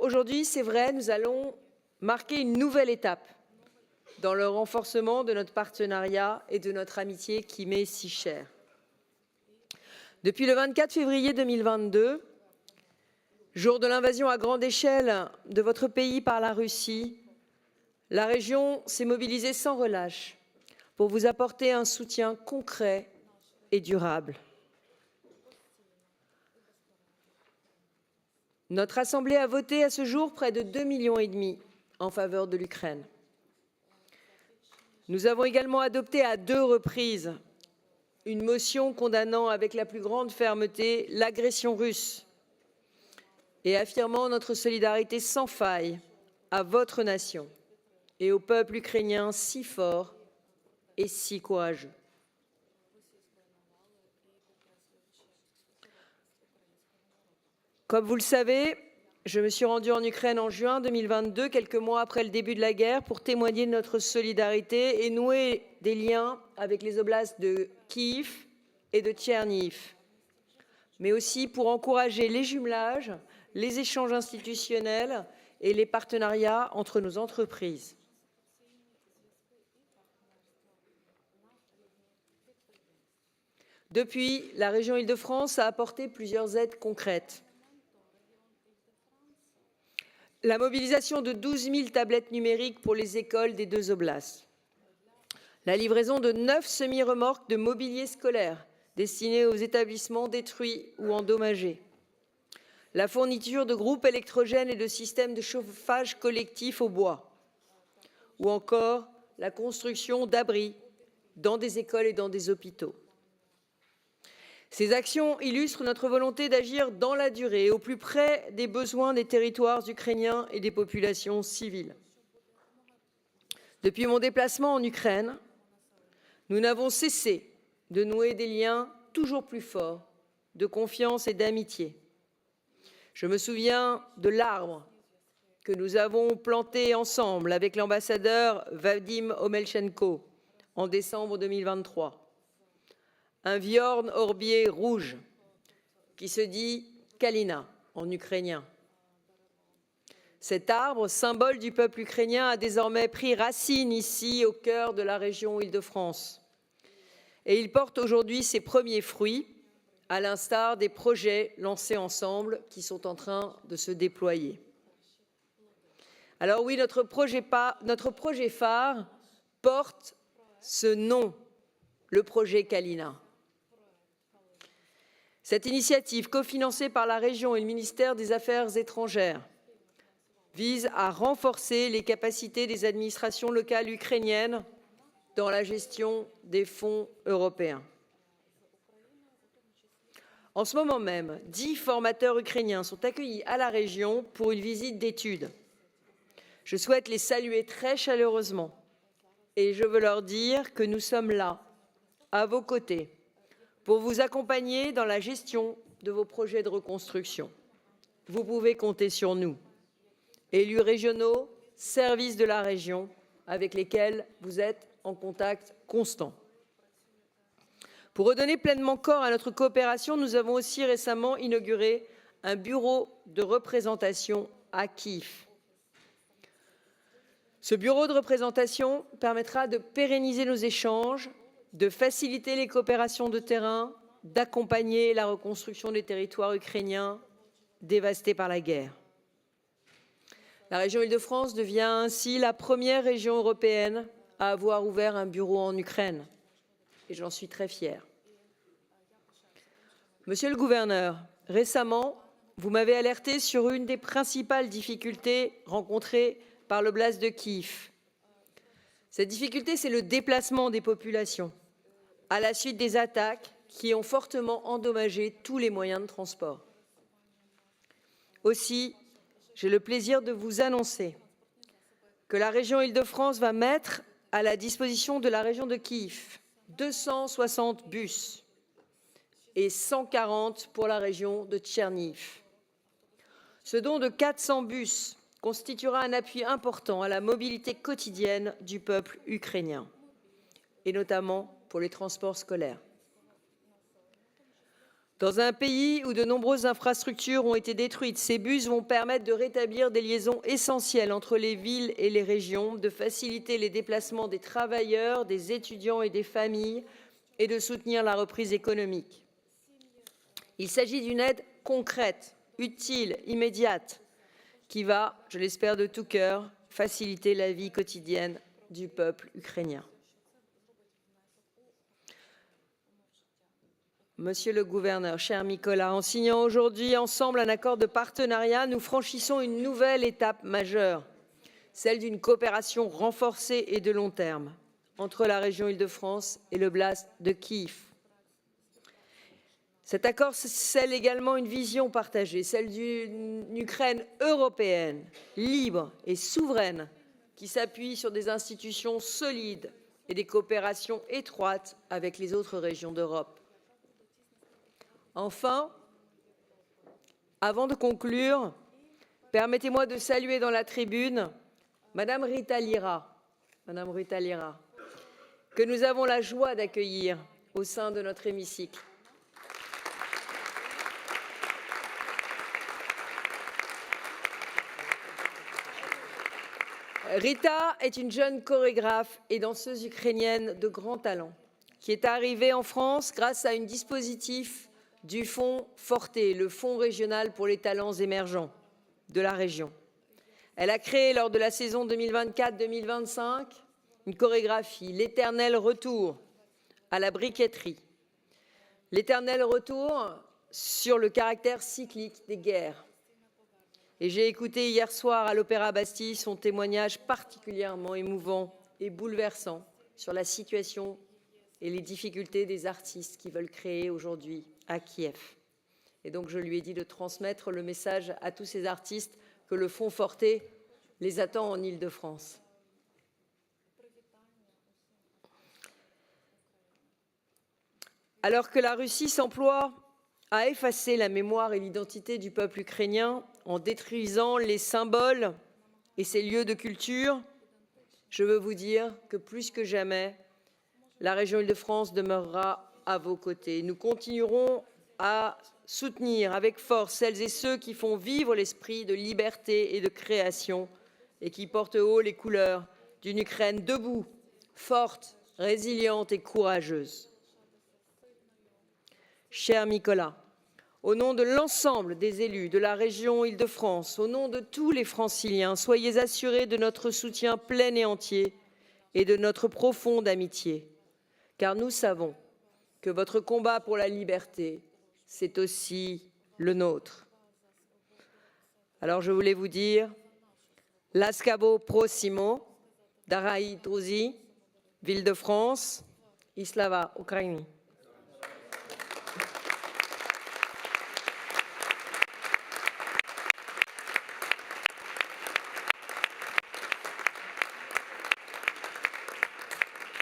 aujourd'hui, c'est vrai, nous allons marquer une nouvelle étape dans le renforcement de notre partenariat et de notre amitié qui m'est si chère. Depuis le 24 février 2022, jour de l'invasion à grande échelle de votre pays par la Russie, la région s'est mobilisée sans relâche pour vous apporter un soutien concret et durable. Notre Assemblée a voté à ce jour près de 2,5 millions en faveur de l'Ukraine. Nous avons également adopté à 2 reprises une motion condamnant avec la plus grande fermeté l'agression russe et affirmant notre solidarité sans faille à votre nation et au peuple ukrainien si fort et si courageux. Comme vous le savez, je me suis rendue en Ukraine en juin 2022, quelques mois après le début de la guerre, pour témoigner de notre solidarité et nouer des liens avec les oblasts de Kiev et de Tcherniv, mais aussi pour encourager les jumelages, les échanges institutionnels et les partenariats entre nos entreprises. Depuis, la région Île-de-France a apporté plusieurs aides concrètes. La mobilisation de 12 000 tablettes numériques pour les écoles des 2 oblasts. La livraison de 9 semi-remorques de mobilier scolaire destinés aux établissements détruits ou endommagés. La fourniture de groupes électrogènes et de systèmes de chauffage collectif au bois. Ou encore la construction d'abris dans des écoles et dans des hôpitaux. Ces actions illustrent notre volonté d'agir dans la durée, au plus près des besoins des territoires ukrainiens et des populations civiles. Depuis mon déplacement en Ukraine, nous n'avons cessé de nouer des liens toujours plus forts de confiance et d'amitié. Je me souviens de l'arbre que nous avons planté ensemble avec l'ambassadeur Vadim Omelchenko en décembre 2023. Un viorne orbier rouge qui se dit Kalina en ukrainien. Cet arbre, symbole du peuple ukrainien, a désormais pris racine ici, au cœur de la région Île-de-France. Et il porte aujourd'hui ses premiers fruits, à l'instar des projets lancés ensemble qui sont en train de se déployer. Alors oui, notre projet phare porte ce nom, le projet Kalina. Cette initiative, cofinancée par la région et le ministère des Affaires étrangères, vise à renforcer les capacités des administrations locales ukrainiennes dans la gestion des fonds européens. En ce moment même, 10 formateurs ukrainiens sont accueillis à la région pour une visite d'études. Je souhaite les saluer très chaleureusement et je veux leur dire que nous sommes là, à vos côtés, pour vous accompagner dans la gestion de vos projets de reconstruction. Vous pouvez compter sur nous, élus régionaux, services de la région, avec lesquels vous êtes en contact constant. Pour redonner pleinement corps à notre coopération, nous avons aussi récemment inauguré un bureau de représentation à Kiev. Ce bureau de représentation permettra de pérenniser nos échanges, de faciliter les coopérations de terrain, d'accompagner la reconstruction des territoires ukrainiens dévastés par la guerre. La région Île-de-France devient ainsi la première région européenne à avoir ouvert un bureau en Ukraine. Et j'en suis très fière. Monsieur le gouverneur, récemment, vous m'avez alerté sur une des principales difficultés rencontrées par l'oblast de Kiev. Cette difficulté, c'est le déplacement des populations à la suite des attaques qui ont fortement endommagé tous les moyens de transport. Aussi, j'ai le plaisir de vous annoncer que la région Île-de-France va mettre à la disposition de la région de Kiev 260 bus et 140 pour la région de Tcherniv. Ce don de 400 bus constituera un appui important à la mobilité quotidienne du peuple ukrainien, et notamment pour les transports scolaires. Dans un pays où de nombreuses infrastructures ont été détruites, ces bus vont permettre de rétablir des liaisons essentielles entre les villes et les régions, de faciliter les déplacements des travailleurs, des étudiants et des familles et de soutenir la reprise économique. Il s'agit d'une aide concrète, utile, immédiate, qui va, je l'espère de tout cœur, faciliter la vie quotidienne du peuple ukrainien. Monsieur le gouverneur, cher Mykola, en signant aujourd'hui ensemble un accord de partenariat, nous franchissons une nouvelle étape majeure, celle d'une coopération renforcée et de long terme entre la région Île-de-France et l'oblast de Kiev. Cet accord scelle également une vision partagée, celle d'une Ukraine européenne, libre et souveraine, qui s'appuie sur des institutions solides et des coopérations étroites avec les autres régions d'Europe. Enfin, avant de conclure, permettez-moi de saluer dans la tribune Madame Rita Lira, que nous avons la joie d'accueillir au sein de notre hémicycle. Rita est une jeune chorégraphe et danseuse ukrainienne de grand talent qui est arrivée en France grâce à un dispositif du Fonds Forte, le Fonds régional pour les talents émergents de la région. Elle a créé lors de la saison 2024-2025 une chorégraphie, l'éternel retour à la briqueterie. L'éternel retour sur le caractère cyclique des guerres. Et j'ai écouté hier soir à l'Opéra Bastille son témoignage particulièrement émouvant et bouleversant sur la situation et les difficultés des artistes qui veulent créer aujourd'hui à Kiev. Et donc je lui ai dit de transmettre le message à tous ces artistes que le Fonds Forte les attend en Île-de-France. Alors que la Russie s'emploie à effacer la mémoire et l'identité du peuple ukrainien en détruisant les symboles et ses lieux de culture, je veux vous dire que plus que jamais, la région Île-de-France demeurera à vos côtés. Nous continuerons à soutenir avec force celles et ceux qui font vivre l'esprit de liberté et de création et qui portent haut les couleurs d'une Ukraine debout, forte, résiliente et courageuse. Cher Mykola, au nom de l'ensemble des élus de la région Île-de-France, au nom de tous les Franciliens, soyez assurés de notre soutien plein et entier et de notre profonde amitié, car nous savons que votre combat pour la liberté, c'est aussi le nôtre. Alors je voulais vous dire, Laskavo Prosimo, Daraï Druzi, Ville de France, Islava Ukraini.